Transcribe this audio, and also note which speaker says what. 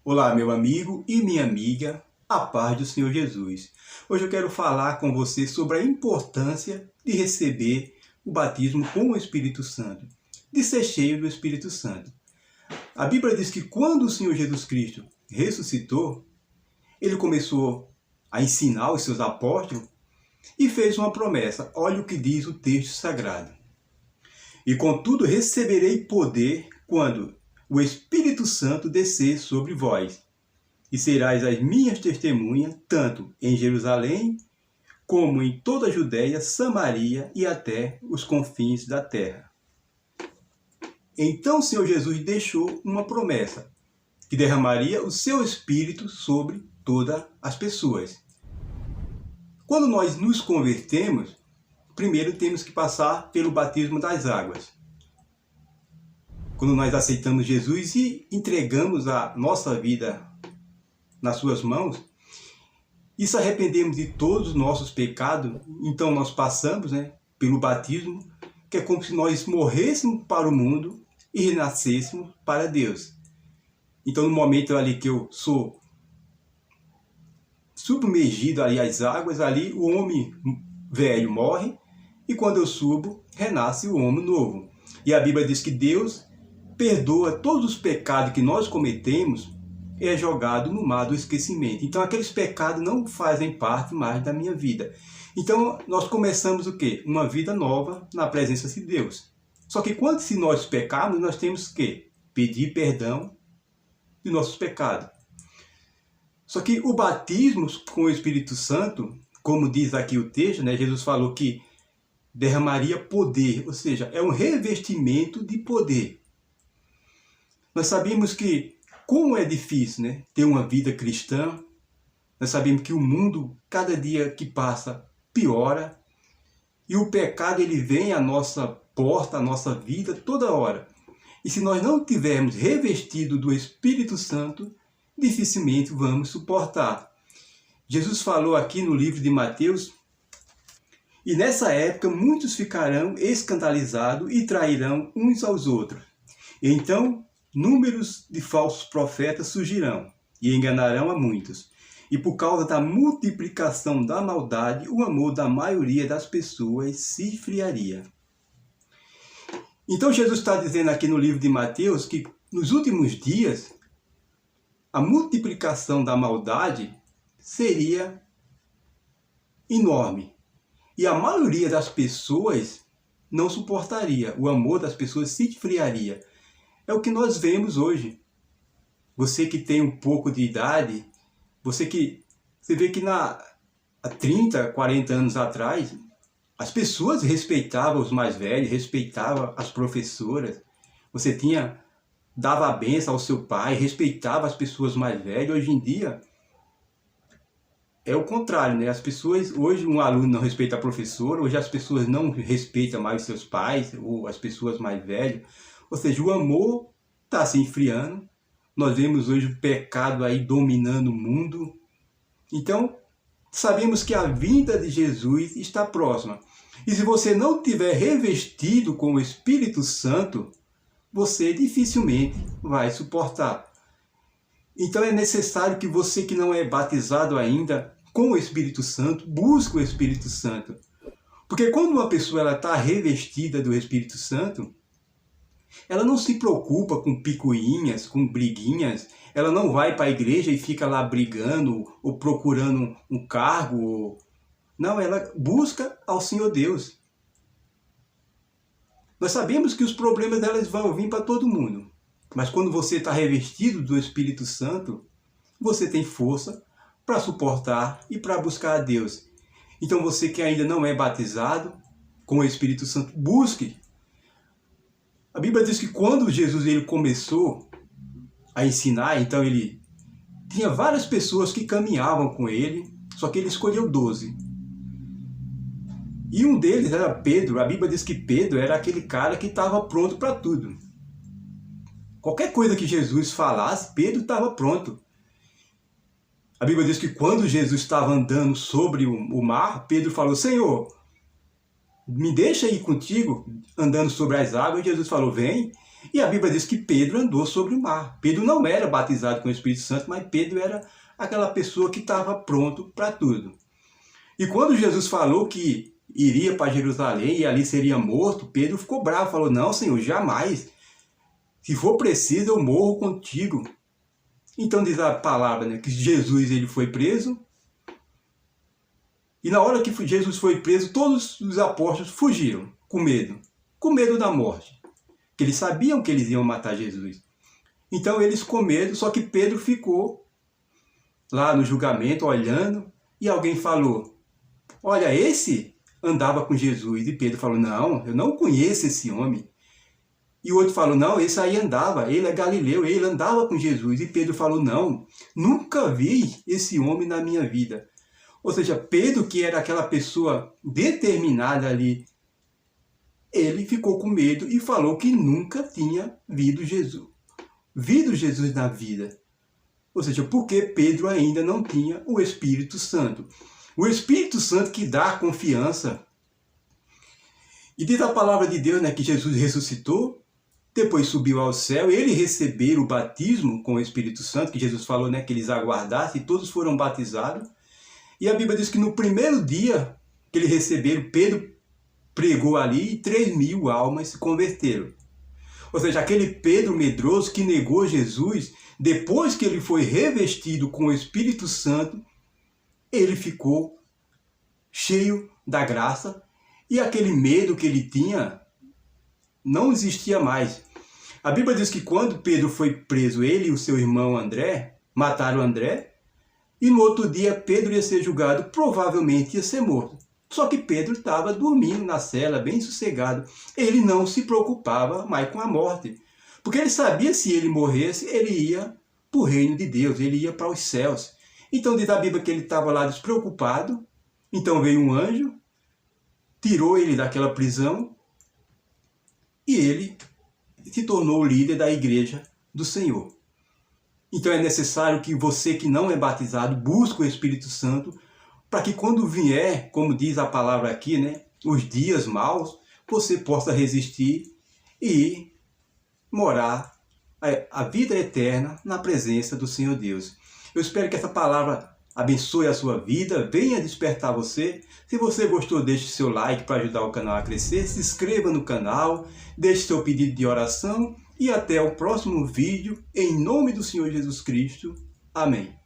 Speaker 1: Olá, meu amigo e minha amiga, a paz do Senhor Jesus. Hoje eu quero falar com você sobre a importância de receber o batismo com o Espírito Santo, de ser cheio do Espírito Santo. A Bíblia diz que quando o Senhor Jesus Cristo ressuscitou, ele começou a ensinar os seus apóstolos e fez uma promessa. Olha o que diz o texto sagrado. E contudo receberei poder quando o Espírito Santo descer sobre vós, e serás as minhas testemunhas, tanto em Jerusalém, como em toda a Judéia, Samaria e até os confins da terra. Então o Senhor Jesus deixou uma promessa, que derramaria o seu Espírito sobre todas as pessoas. Quando nós nos convertemos, primeiro temos que passar pelo batismo das águas. Quando nós aceitamos Jesus e entregamos a nossa vida nas suas mãos, e se arrependemos de todos os nossos pecados, então nós passamos pelo batismo, que é como se nós morrêssemos para o mundo e renascêssemos para Deus. Então no momento ali que eu sou submergido ali às águas, ali o homem velho morre, e quando eu subo, renasce o homem novo. E a Bíblia diz que Deus perdoa todos os pecados que nós cometemos, é jogado no mar do esquecimento. Então aqueles pecados não fazem parte mais da minha vida. Então nós começamos o quê? Uma vida nova na presença de Deus. Só que quando se nós pecarmos, nós temos que pedir perdão de nossos pecados. Só que o batismo com o Espírito Santo, como diz aqui o texto, Jesus falou que derramaria poder, ou seja, é um revestimento de poder. Nós sabemos que, como é difícil ter uma vida cristã, nós sabemos que o mundo, cada dia que passa, piora, e o pecado ele vem à nossa porta, à nossa vida, toda hora. E se nós não tivermos revestido do Espírito Santo, dificilmente vamos suportar. Jesus falou aqui no livro de Mateus, e nessa época muitos ficarão escandalizados e trairão uns aos outros. Então, números de falsos profetas surgirão e enganarão a muitos. E por causa da multiplicação da maldade, o amor da maioria das pessoas se esfriaria. Então Jesus está dizendo aqui no livro de Mateus que nos últimos dias, a multiplicação da maldade seria enorme. E a maioria das pessoas não suportaria, o amor das pessoas se esfriaria. É o que nós vemos hoje. Você que tem um pouco de idade, você vê que há 30, 40 anos atrás, as pessoas respeitavam os mais velhos, respeitavam as professoras. Você dava a benção ao seu pai, respeitava as pessoas mais velhas. Hoje em dia, é o contrário, As pessoas, hoje um aluno não respeita a professora, hoje as pessoas não respeitam mais os seus pais, ou as pessoas mais velhas. Ou seja, o amor está se esfriando. Nós vemos hoje o pecado aí dominando o mundo. Então, sabemos que a vinda de Jesus está próxima. E se você não tiver revestido com o Espírito Santo, você dificilmente vai suportar. Então é necessário que você que não é batizado ainda com o Espírito Santo, busque o Espírito Santo. Porque quando uma pessoa está revestida do Espírito Santo, ela não se preocupa com picuinhas, com briguinhas. Ela não vai para a igreja e fica lá brigando ou procurando um cargo. Não, ela busca ao Senhor Deus. Nós sabemos que os problemas delas vão vir para todo mundo. Mas quando você está revestido do Espírito Santo, você tem força para suportar e para buscar a Deus. Então você que ainda não é batizado com o Espírito Santo, busque. A Bíblia diz que quando Jesus ele começou a ensinar, então ele tinha várias pessoas que caminhavam com ele, só que ele escolheu 12. E um deles era Pedro. A Bíblia diz que Pedro era aquele cara que estava pronto para tudo. Qualquer coisa que Jesus falasse, Pedro estava pronto. A Bíblia diz que quando Jesus estava andando sobre o mar, Pedro falou: Senhor, me deixa ir contigo, andando sobre as águas. E Jesus falou, vem. E a Bíblia diz que Pedro andou sobre o mar. Pedro não era batizado com o Espírito Santo, mas Pedro era aquela pessoa que estava pronto para tudo. E quando Jesus falou que iria para Jerusalém e ali seria morto, Pedro ficou bravo, falou, não, Senhor, jamais. Se for preciso, eu morro contigo. Então diz a palavra, né, que Jesus ele foi preso. E na hora que Jesus foi preso, todos os apóstolos fugiram, com medo da morte. Porque eles sabiam que eles iam matar Jesus. Então eles com medo, só que Pedro ficou lá no julgamento, olhando, e alguém falou, olha, esse andava com Jesus. E Pedro falou, não, eu não conheço esse homem. E o outro falou, não, esse aí andava, ele é galileu, ele andava com Jesus. E Pedro falou, não, nunca vi esse homem na minha vida. Ou seja, Pedro, que era aquela pessoa determinada ali, ele ficou com medo e falou que nunca tinha visto Jesus na vida. Ou seja, porque Pedro ainda não tinha o Espírito Santo. O Espírito Santo que dá confiança. E diz a palavra de Deus, né, que Jesus ressuscitou, depois subiu ao céu, ele recebeu o batismo com o Espírito Santo, que Jesus falou, né, que eles aguardassem, e todos foram batizados. E a Bíblia diz que no primeiro dia que eles receberam, Pedro pregou ali e 3.000 almas se converteram. Ou seja, aquele Pedro medroso que negou Jesus, depois que ele foi revestido com o Espírito Santo, ele ficou cheio da graça e aquele medo que ele tinha não existia mais. A Bíblia diz que quando Pedro foi preso, ele e o seu irmão André mataram André, e no outro dia Pedro ia ser julgado, provavelmente ia ser morto. Só que Pedro estava dormindo na cela, bem sossegado. Ele não se preocupava mais com a morte. Porque ele sabia que se ele morresse, ele ia para o reino de Deus, ele ia para os céus. Então diz a Bíblia que ele estava lá despreocupado. Então veio um anjo, tirou ele daquela prisão e ele se tornou o líder da igreja do Senhor. Então é necessário que você que não é batizado busque o Espírito Santo para que quando vier, como diz a palavra aqui, né, os dias maus, você possa resistir e morar a vida eterna na presença do Senhor Deus. Eu espero que essa palavra abençoe a sua vida, venha despertar você. Se você gostou, deixe seu like para ajudar o canal a crescer, se inscreva no canal, deixe seu pedido de oração e até o próximo vídeo, em nome do Senhor Jesus Cristo. Amém.